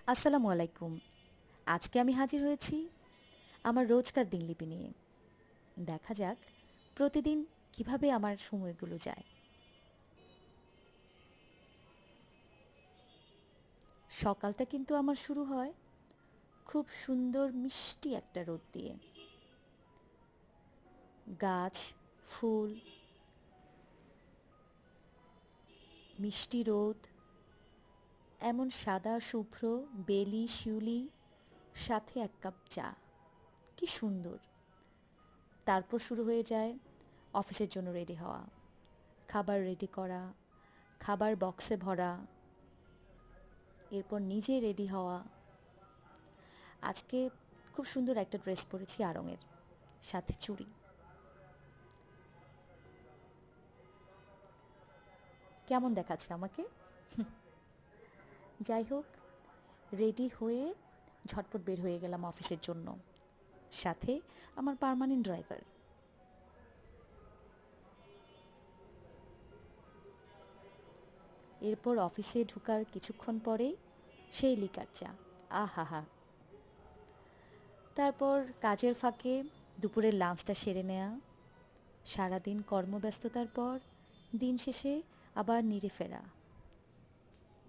আসসালামু আলাইকুম। আজকে আমি হাজির হয়েছি আমার রোজকার দিনলিপি নিয়ে। দেখা যাক প্রতিদিন কিভাবে আমার সময়গুলো যায়। সকালটা কিন্তু আমার শুরু হয় খুব সুন্দর মিষ্টি একটা রোদ দিয়ে। গাছ, ফুল, মিষ্টি রোদ, এমন সাদা শুভ্র বেলি শিউলি, সাথে এক কাপ চা। কি সুন্দর! তারপর শুরু হয়ে যায় অফিসের জন্য রেডি হওয়া, খাবার রেডি করা, খাবার বক্সে ভরা, এরপর নিজে রেডি হওয়া। আজকে খুব সুন্দর একটা ড্রেস পরেছি আড়ংয়ের, সাথে চুড়ি। কেমন দেখাচ্ছে আমাকে? যাই হোক, রেডি হয়ে ঝটপট বের হয়ে গেলাম অফিসের জন্য, সাথে আমার পার্মানেন্ট ড্রাইভার। এরপর অফিসে ঢোকার কিছুক্ষণ পরেই সেই লিকার চা। আহা হা! তারপর কাজের ফাঁকে দুপুরের লাঞ্চটা সেরে নেয়া, সারাদিন কর্মব্যস্ততার পর দিন শেষে আবার নিরে ফেরা।